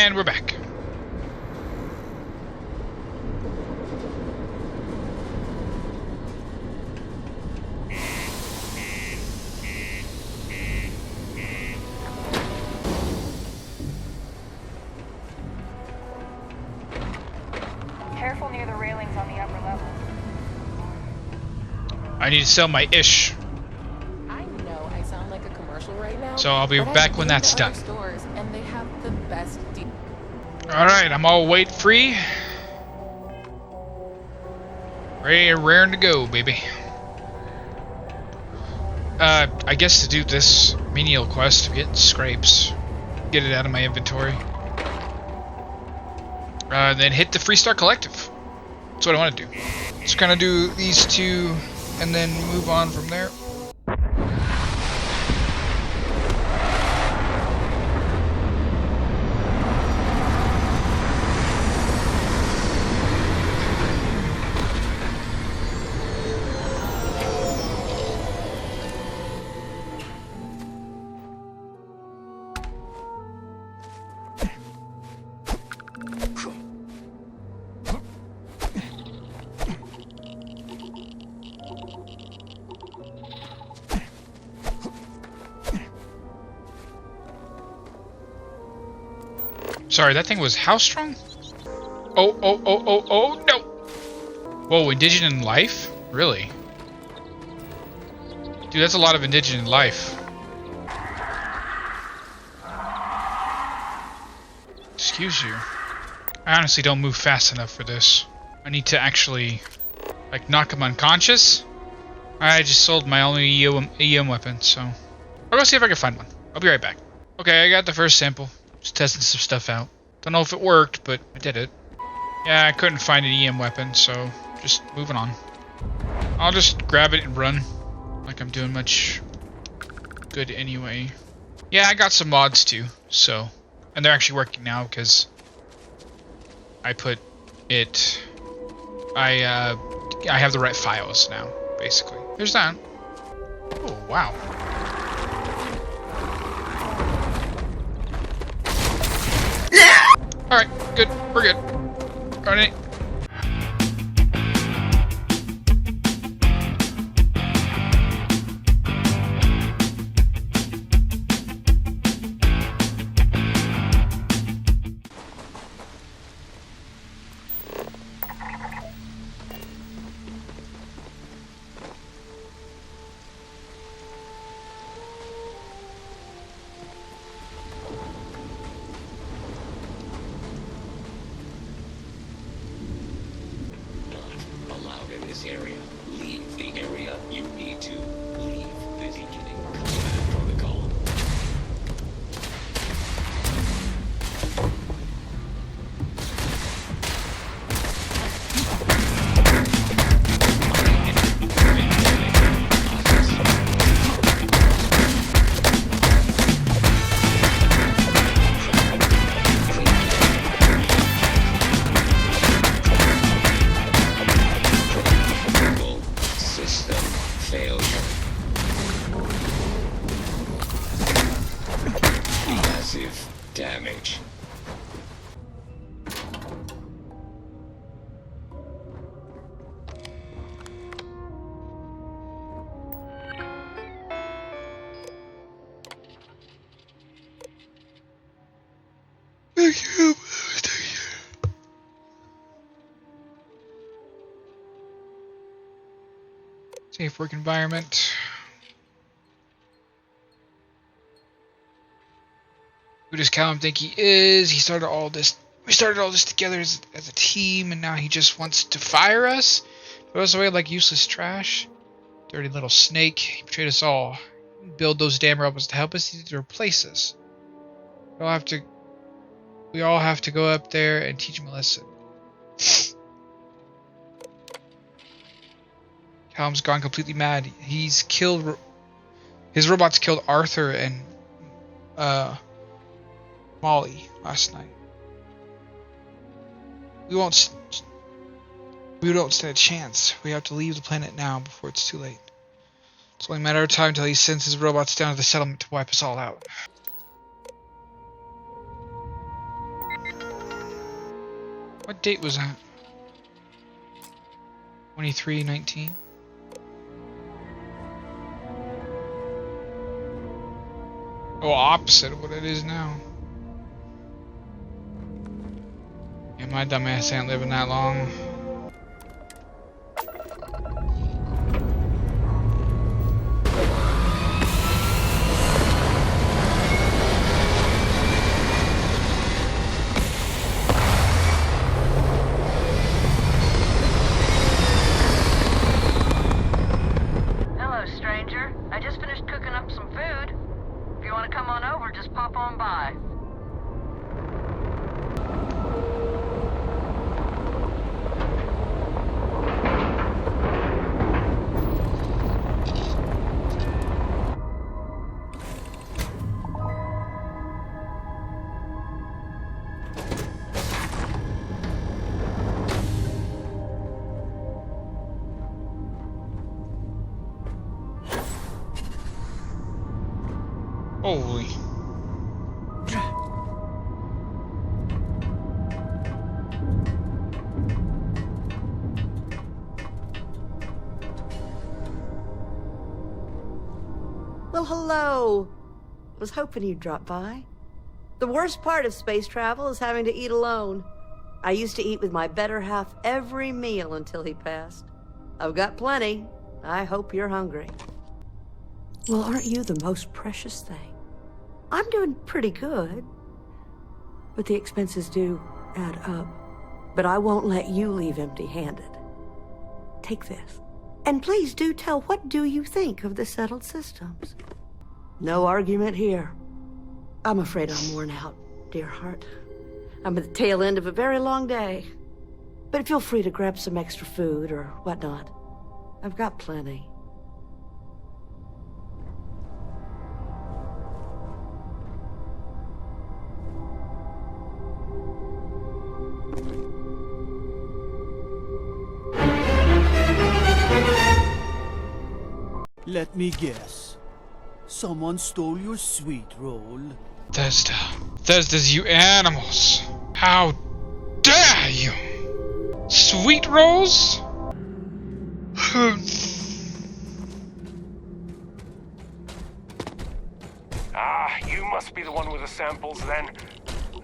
And we're back. Careful near the railings on the upper level. I need to sell my ish. I know I sound like a commercial right now. So I'll be back when that's done. Stores and they have the best deal. Alright, I'm all weight free. Ready and raring to go, baby. I guess to do this menial quest of getting scrapes, get it out of my inventory. Then hit the Freestar Collective. That's what I want to do. Just kind of do these two and then move on from there. Sorry, that thing was how strong? Oh, no! Whoa, indigenous life? Really? Dude, that's a lot of indigenous life. Excuse you. I honestly don't move fast enough for this. I need to actually, like, knock him unconscious. I just sold my only EM weapon, so... I'll go see if I can find one. I'll be right back. Okay, I got the first sample. Just testing some stuff out. Don't know if it worked, but I did it. Yeah, I couldn't find an EM weapon, so just moving on. I'll just grab it and run. Like I'm doing much good anyway. Yeah, I got some mods too, so... And they're actually working now, because... I put it... I have the right files now, basically. There's that. Oh, wow. Alright, good. We're good. Alright. Area. Leave the area. You need to leave the beginning command protocol. Damage. Safe work environment. Who does Callum think he is? He started all this. We started all this together as a team, and now he just wants to fire us? Throw us away like useless trash? Dirty little snake. He betrayed us all. Build those damn robots to help us. He needs to replace us. We all have to go up there and teach him a lesson. Callum's gone completely mad. He's killed... His robots killed Arthur and... Molly last night. We don't stand a chance. We have to leave the planet now before it's too late. It's only a matter of time until he sends his robots down to the settlement to wipe us all out. What date was that? 23/19. Oh, opposite of what it is now. Yeah, my dumbass ain't living that long. Hello, stranger. I just finished cooking up some food. If you want to come on over, just pop on by. Holy. Well, hello. Was hoping you'd drop by. The worst part of space travel is having to eat alone. I used to eat with my better half every meal until he passed. I've got plenty. I hope you're hungry. Well, aren't you the most precious thing? I'm doing pretty good. But the expenses do add up. But I won't let you leave empty-handed. Take this. And please do tell, what do you think of the settled systems? No argument here. I'm afraid I'm worn out, dear heart. I'm at the tail end of a very long day. But feel free to grab some extra food or whatnot. I've got plenty. Let me guess. Someone stole your sweet roll. Thesda's, you animals. How dare you? Sweet rolls? Ah, you must be the one with the samples then.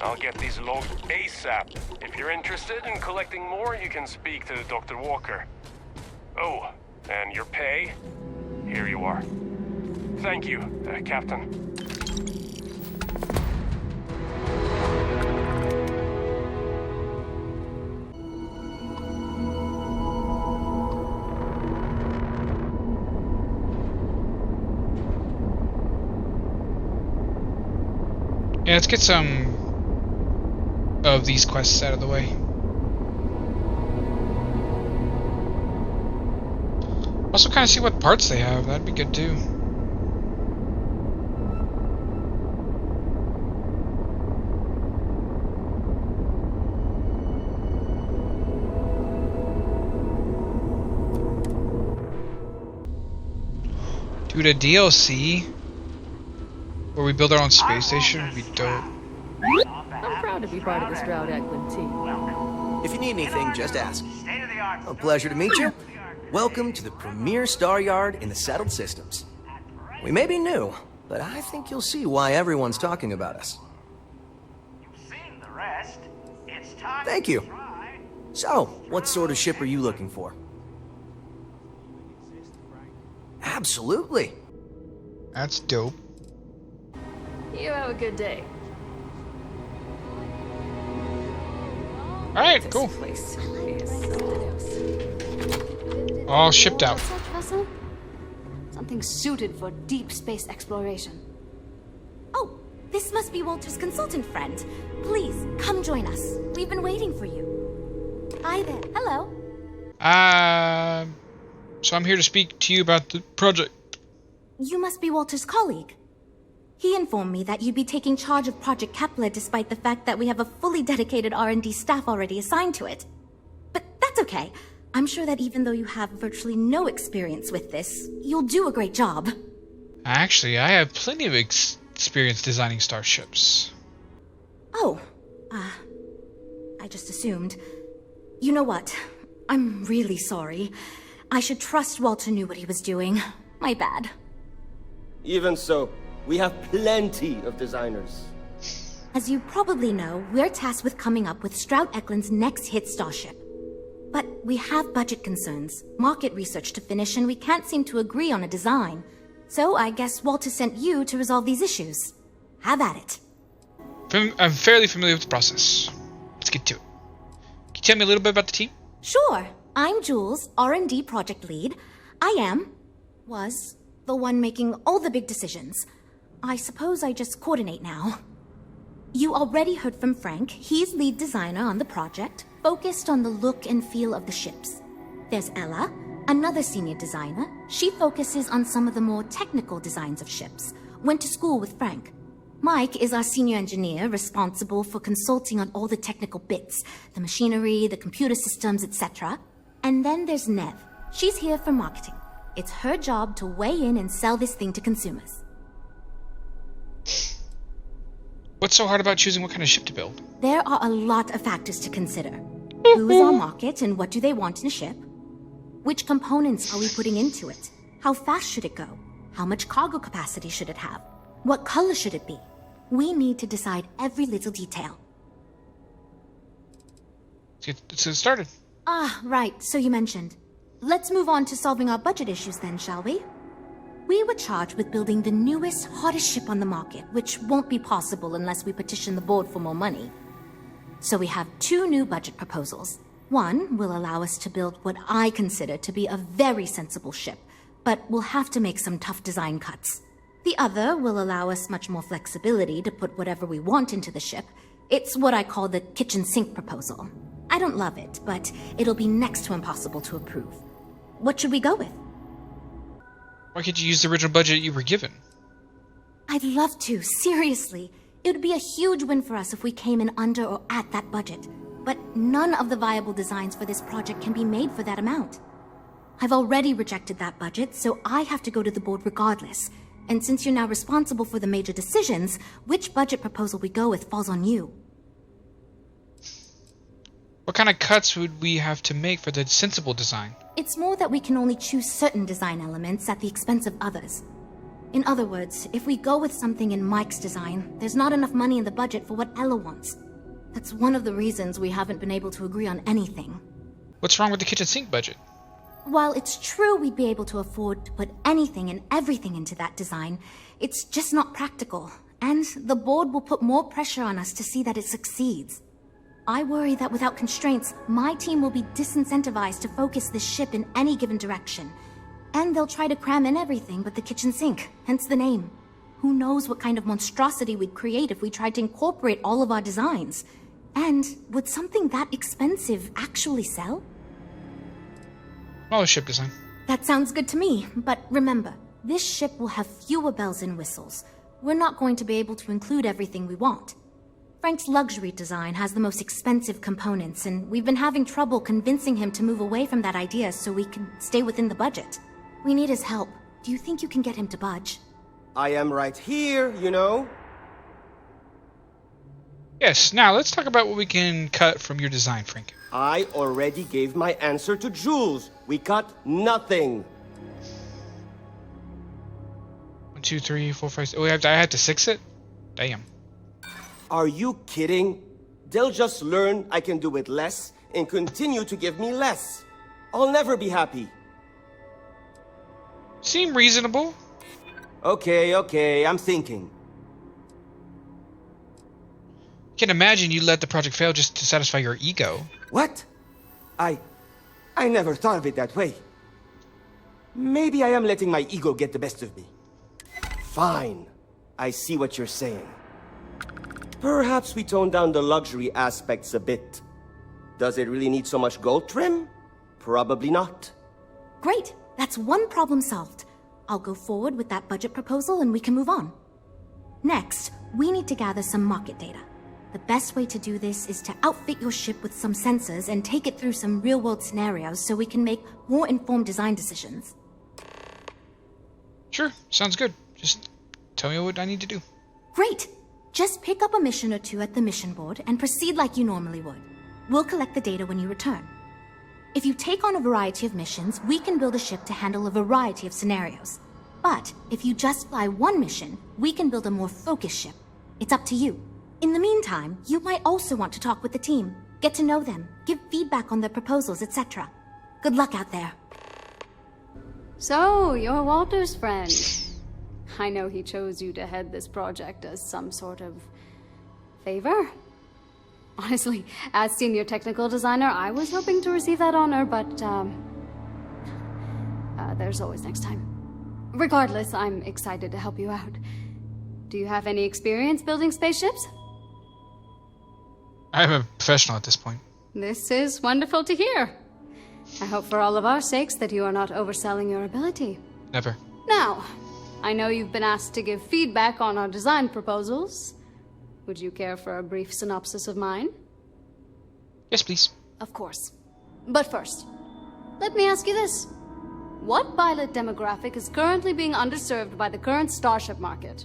I'll get these logged ASAP. If you're interested in collecting more, you can speak to Dr. Walker. Oh, and your pay? Here you are. Thank you, Captain. Yeah, let's get some of these quests out of the way. Also kind of see what parts they have. That'd be good too. Dude, a DLC where we build our own space station would be dope. I'm proud to be part of the Stroud-Eklund team. If you need anything, just ask. A pleasure to meet you. Welcome to the premier star yard in the settled systems. We may be new, but I think you'll see why everyone's talking about us. Thank you. So, what sort of ship are you looking for? Absolutely. That's dope. You have a good day. Alright, cool. This place is something else. All shipped out. Such vessel? Something suited for deep space exploration. Oh, this must be Walter's consultant friend. Please, come join us. We've been waiting for you. Hi there. Hello. So I'm here to speak to you about the project. You must be Walter's colleague. He informed me that you'd be taking charge of Project Kepler despite the fact that we have a fully dedicated R&D staff already assigned to it. But that's okay. I'm sure that even though you have virtually no experience with this, you'll do a great job. Actually, I have plenty of experience designing starships. Oh, I just assumed. You know what? I'm really sorry. I should trust Walter knew what he was doing. My bad. Even so, we have plenty of designers. As you probably know, we're tasked with coming up with Stroud Eklund's next hit starship. But we have budget concerns, market research to finish, and we can't seem to agree on a design. So I guess Walter sent you to resolve these issues. Have at it. I'm fairly familiar with the process. Let's get to it. Can you tell me a little bit about the team? Sure. I'm Jules, R&D project lead. Was the one making all the big decisions. I suppose I just coordinate now. You already heard from Frank. He's lead designer on the project, focused on the look and feel of the ships. There's Ella, another senior designer. She focuses on some of the more technical designs of ships. Went to school with Frank. Mike is our senior engineer, responsible for consulting on all the technical bits, the machinery, the computer systems, etc. And then there's Nev. She's here for marketing. It's her job to weigh in and sell this thing to consumers. What's so hard about choosing what kind of ship to build? There are a lot of factors to consider. Who's our market and what do they want in a ship? Which components are we putting into it? How fast should it go? How much cargo capacity should it have? What color should it be? We need to decide every little detail. Let's get started. Ah, right, so you mentioned. Let's move on to solving our budget issues then, shall we? We were charged with building the newest, hottest ship on the market, which won't be possible unless we petition the board for more money. So we have 2 new budget proposals. One will allow us to build what I consider to be a very sensible ship, but we'll have to make some tough design cuts. The other will allow us much more flexibility to put whatever we want into the ship. It's what I call the kitchen sink proposal. I don't love it, but it'll be next to impossible to approve. What should we go with? Why can't you use the original budget you were given? I'd love to, seriously. It would be a huge win for us if we came in under or at that budget. But none of the viable designs for this project can be made for that amount. I've already rejected that budget, so I have to go to the board regardless. And since you're now responsible for the major decisions, which budget proposal we go with falls on you. What kind of cuts would we have to make for the sensible design? It's more that we can only choose certain design elements at the expense of others. In other words, if we go with something in Mike's design, there's not enough money in the budget for what Ella wants. That's one of the reasons we haven't been able to agree on anything. What's wrong with the kitchen sink budget? While it's true we'd be able to afford to put anything and everything into that design, it's just not practical, and the board will put more pressure on us to see that it succeeds. I worry that without constraints, my team will be disincentivized to focus this ship in any given direction. And they'll try to cram in everything but the kitchen sink, hence the name. Who knows what kind of monstrosity we'd create if we tried to incorporate all of our designs. And would something that expensive actually sell? Smaller ship design. That sounds good to me, but remember, this ship will have fewer bells and whistles. We're not going to be able to include everything we want. Frank's luxury design has the most expensive components, and we've been having trouble convincing him to move away from that idea so we can stay within the budget. We need his help. Do you think you can get him to budge? I am right here, you know. Yes, now let's talk about what we can cut from your design, Frank. I already gave my answer to Jules. We cut nothing. 1, 2, 3, 4, 5. Oh, I had to 6 it? Damn. Are you kidding? They'll just learn I can do it less and continue to give me less. I'll never be happy. Seem reasonable. Okay, I'm thinking. Can't imagine you let the project fail just to satisfy your ego. What? I never thought of it that way. Maybe I am letting my ego get the best of me. Fine. I see what you're saying. Perhaps we tone down the luxury aspects a bit. Does it really need so much gold trim? Probably not. Great. That's one problem solved. I'll go forward with that budget proposal and we can move on. Next, we need to gather some market data. The best way to do this is to outfit your ship with some sensors and take it through some real-world scenarios so we can make more informed design decisions. Sure, sounds good. Just tell me what I need to do. Great! Just pick up a mission or two at the mission board and proceed like you normally would. We'll collect the data when you return. If you take on a variety of missions, we can build a ship to handle a variety of scenarios. But if you just fly one mission, we can build a more focused ship. It's up to you. In the meantime, you might also want to talk with the team, get to know them, give feedback on their proposals, etc. Good luck out there. So, you're Walter's friend. I know he chose you to head this project as some sort of favor. Honestly, as senior technical designer, I was hoping to receive that honor, but there's always next time. Regardless, I'm excited to help you out. Do you have any experience building spaceships? I'm a professional at this point. This is wonderful to hear. I hope for all of our sakes that you are not overselling your ability. Never. Now, I know you've been asked to give feedback on our design proposals. Would you care for a brief synopsis of mine? Yes, please. Of course. But first, let me ask you this. What pilot demographic is currently being underserved by the current starship market?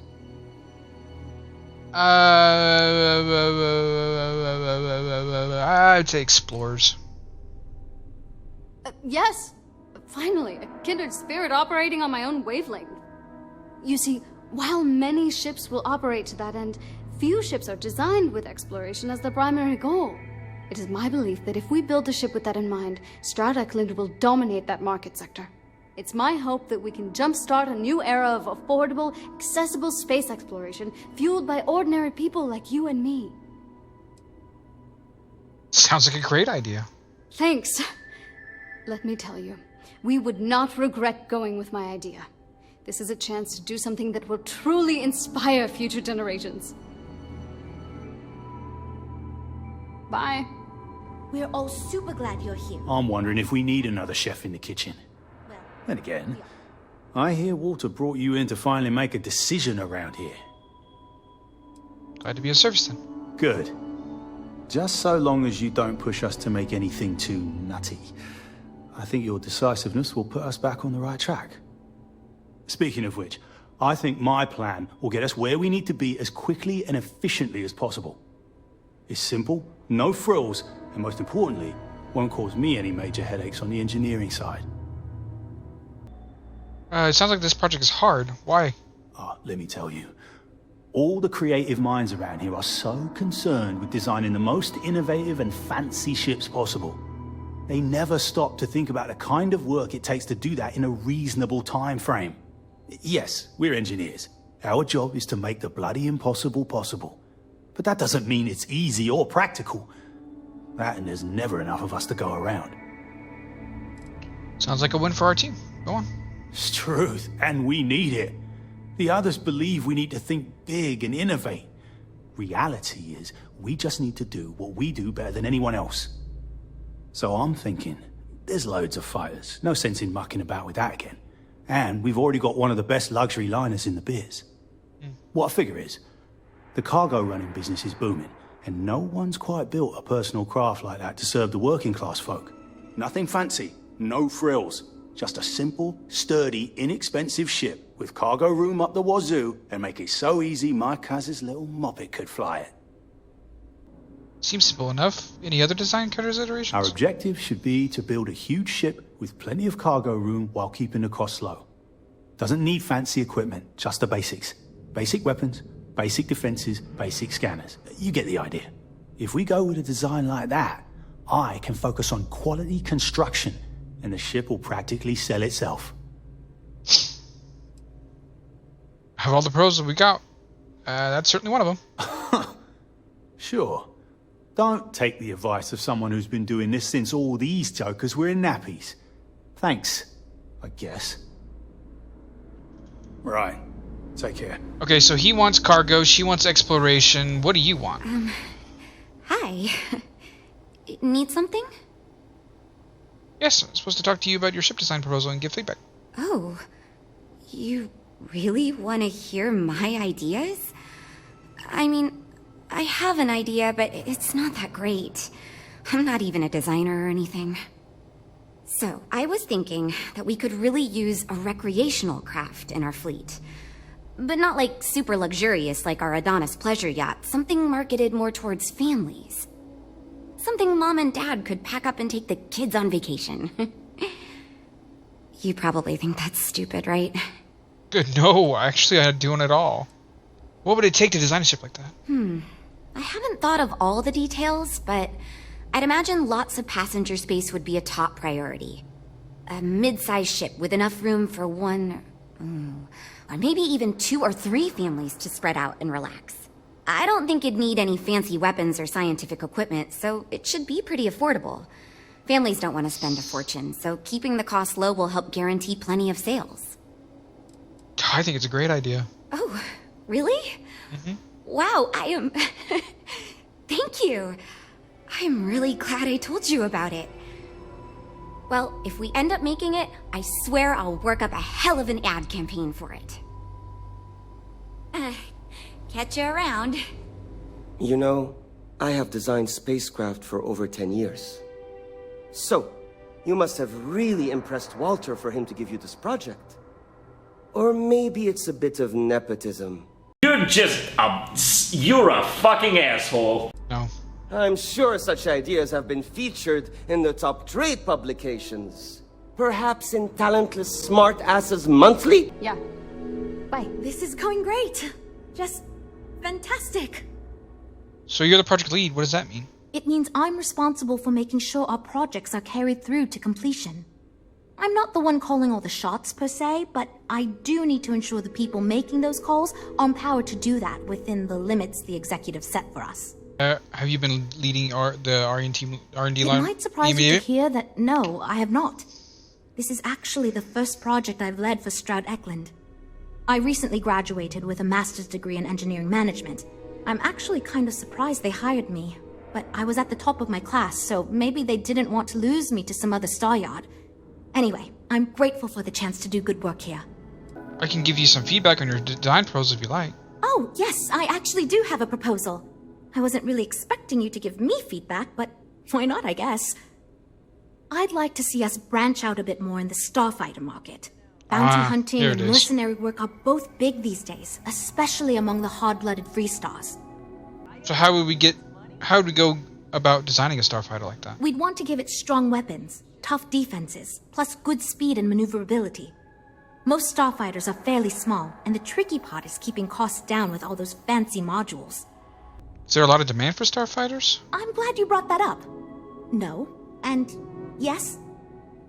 I'd say explorers. Yes. Finally, a kindred spirit operating on my own wavelength. You see, while many ships will operate to that end, few ships are designed with exploration as their primary goal. It is my belief that if we build a ship with that in mind, Stroud Eklund will dominate that market sector. It's my hope that we can jumpstart a new era of affordable, accessible space exploration, fueled by ordinary people like you and me. Sounds like a great idea. Thanks. Let me tell you, we would not regret going with my idea. This is a chance to do something that will truly inspire future generations. Bye. We're all super glad you're here. I'm wondering if we need another chef in the kitchen. Well, then again, I hear Walter brought you in to finally make a decision around here. Glad to be of service then. Good. Just so long as you don't push us to make anything too nutty. I think your decisiveness will put us back on the right track. Speaking of which, I think my plan will get us where we need to be as quickly and efficiently as possible. It's simple, no frills, and most importantly, won't cause me any major headaches on the engineering side. It sounds like this project is hard. Why? Let me tell you. All the creative minds around here are so concerned with designing the most innovative and fancy ships possible. They never stop to think about the kind of work it takes to do that in a reasonable time frame. Yes, we're engineers. Our job is to make the bloody impossible possible. But that doesn't mean it's easy or practical. That and there's never enough of us to go around. Sounds like a win for our team. Go on. It's truth, and we need it. The others believe we need to think big and innovate. Reality is, we just need to do what we do better than anyone else. So I'm thinking, there's loads of fighters. No sense in mucking about with that again. And we've already got one of the best luxury liners in the biz. What I figure is, the cargo running business is booming, and no one's quite built a personal craft like that to serve the working class folk. Nothing fancy, no frills. Just a simple, sturdy, inexpensive ship with cargo room up the wazoo and make it so easy my cousin's little moppet could fly it. Seems simple enough. Any other design considerations? Our objective should be to build a huge ship with plenty of cargo room while keeping the costs low. Doesn't need fancy equipment, just the basics. Basic weapons, basic defenses, basic scanners. You get the idea. If we go with a design like that, I can focus on quality construction and the ship will practically sell itself. Of all the proposals we got, that's certainly one of them. Sure. Don't take the advice of someone who's been doing this since all these jokers were in nappies. Thanks, I guess. Right. Take care. Okay, so he wants cargo, she wants exploration. What do you want? Hi. Need something? Yes, I'm supposed to talk to you about your ship design proposal and give feedback. Oh, you really want to hear my ideas? I mean, I have an idea, but it's not that great. I'm not even a designer or anything. So, I was thinking that we could really use a recreational craft in our fleet. But not like super luxurious like our Adonis pleasure yacht, something marketed more towards families. don't think Mom and Dad could pack up and take the kids on vacation. You probably think that's stupid, right? Good, no, actually I'd doing it all. What would it take to design a ship like that? I haven't thought of all the details, but I'd imagine lots of passenger space would be a top priority. A mid-sized ship with enough room for one, or maybe even 2 or 3 families to spread out and relax. I don't think it'd need any fancy weapons or scientific equipment, so it should be pretty affordable. Families don't want to spend a fortune, so keeping the cost low will help guarantee plenty of sales. I think it's a great idea. Oh, really? Wow, I am... Thank you. I'm really glad I told you about it. Well, if we end up making it, I swear I'll work up a hell of an ad campaign for it. Catch you around. You know, I have designed spacecraft for over 10 years. So, you must have really impressed Walter for him to give you this project. Or maybe it's a bit of nepotism. You're a fucking asshole. No. I'm sure such ideas have been featured in the top trade publications. Perhaps in Talentless Smart Asses Monthly? Yeah. Bye. This is going great. Just fantastic. So you're the project lead, what does that mean? It means I'm responsible for making sure our projects are carried through to completion. I'm not the one calling all the shots per se, but I do need to ensure the people making those calls are empowered to do that within the limits the executive set for us. Have you been leading the R&D It line? might surprise you to hear that no, I have not. This is actually the first project I've led for Stroud Eklund. I recently graduated with a master's degree in engineering management. I'm actually kind of surprised they hired me, but I was at the top of my class, so maybe they didn't want to lose me to some other star yard. Anyway, I'm grateful for the chance to do good work here. I can give you some feedback on your design proposal if you like. Oh, yes, I actually do have a proposal. I wasn't really expecting you to give me feedback, but why not, I guess. I'd like to see us branch out a bit more in the starfighter market. Bounty hunting and mercenary work are both big these days, especially among the hard-blooded free stars. So how would we go about designing a starfighter like that? We'd want to give it strong weapons, tough defenses, plus good speed and maneuverability. Most starfighters are fairly small, and the tricky part is keeping costs down with all those fancy modules. Is there a lot of demand for starfighters? I'm glad you brought that up. No, and yes,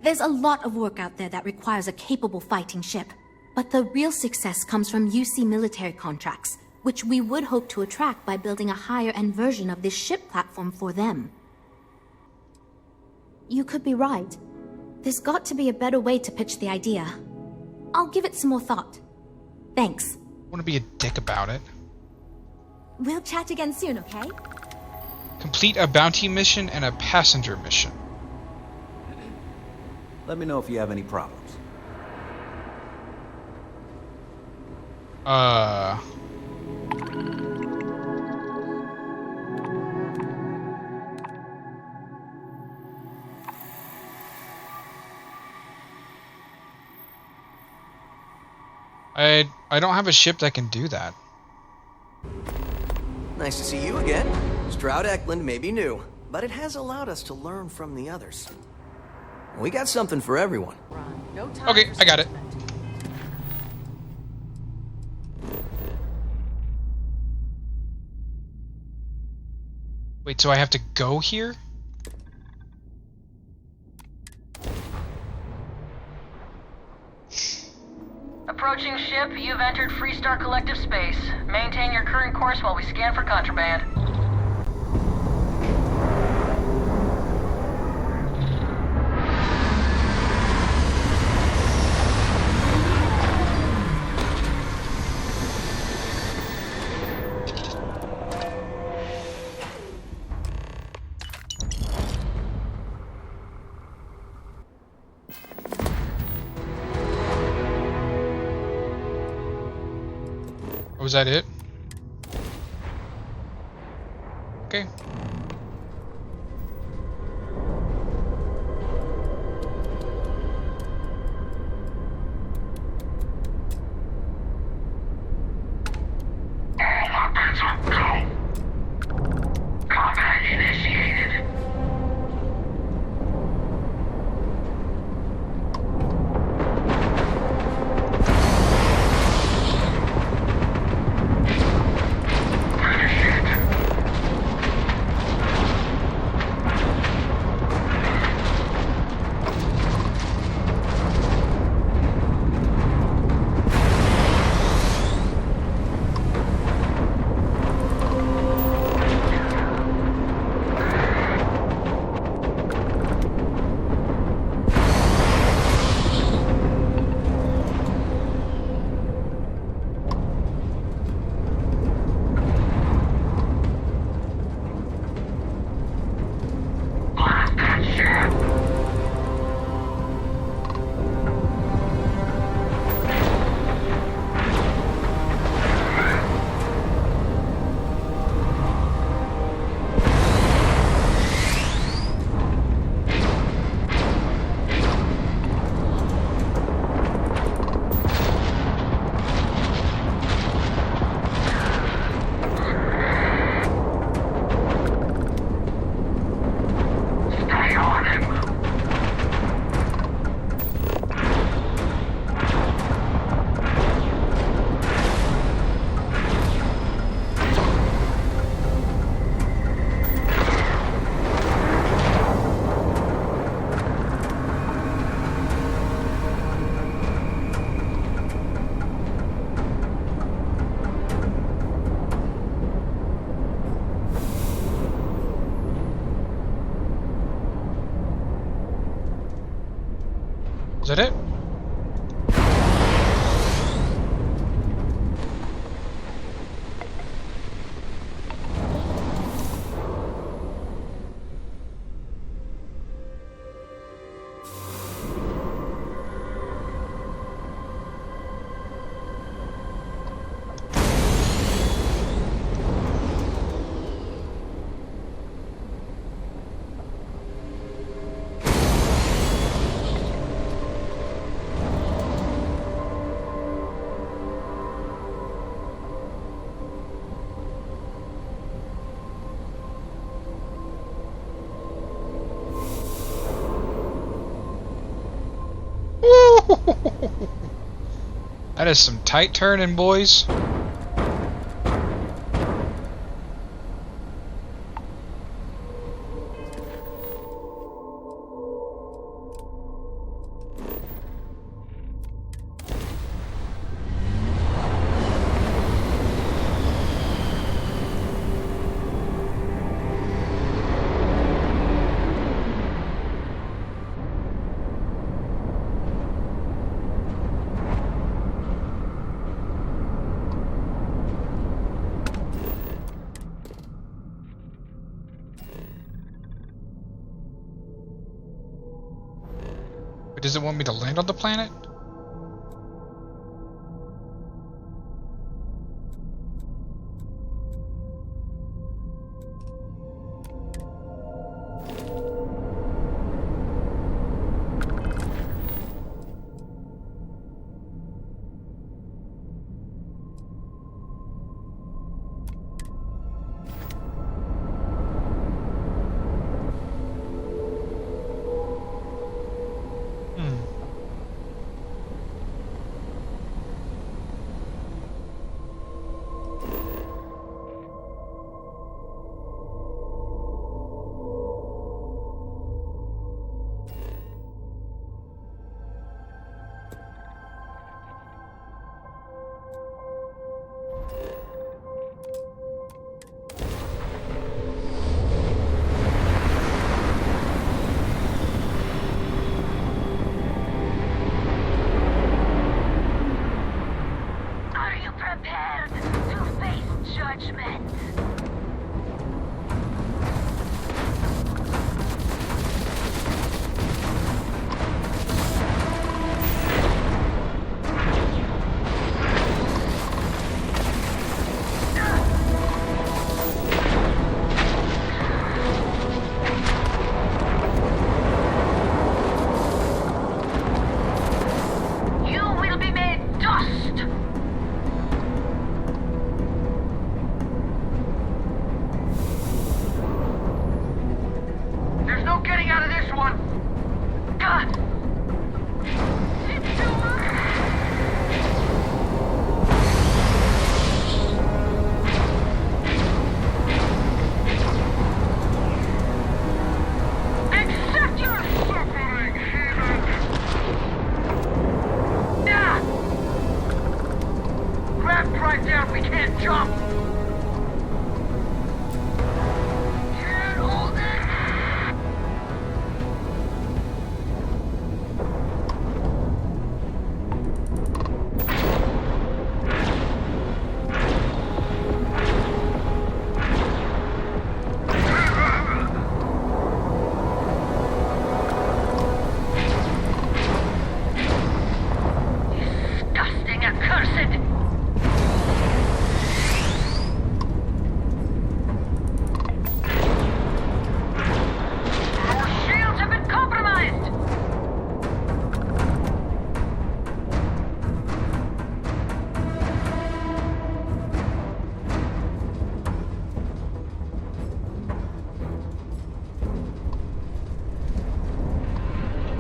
there's a lot of work out there that requires a capable fighting ship. But the real success comes from UC military contracts, which we would hope to attract by building a higher-end version of this ship platform for them. You could be right. There's got to be a better way to pitch the idea. I'll give it some more thought. Thanks. I want to be a dick about it. We'll chat again soon, okay? Complete a bounty mission and a passenger mission. Let me know if you have any problems. I don't have a ship that can do that. Nice to see you again. Stroud Eklund may be new, but it has allowed us to learn from the others. We got something for everyone. Okay, I got it. Wait, so I have to go here? Approaching ship, you've entered Freestar Collective space. Maintain your current course while we scan for contraband. Was that it? Okay. All weapons are go. Combat initiated. Is that it? That is some tight turning, boys. Does it want me to land on the planet?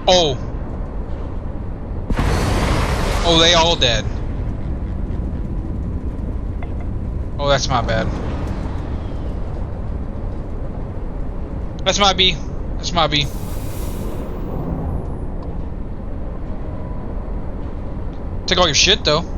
Oh. Oh, they all dead. Oh, that's my bad. That's my B. That's my B. Take all your shit, though.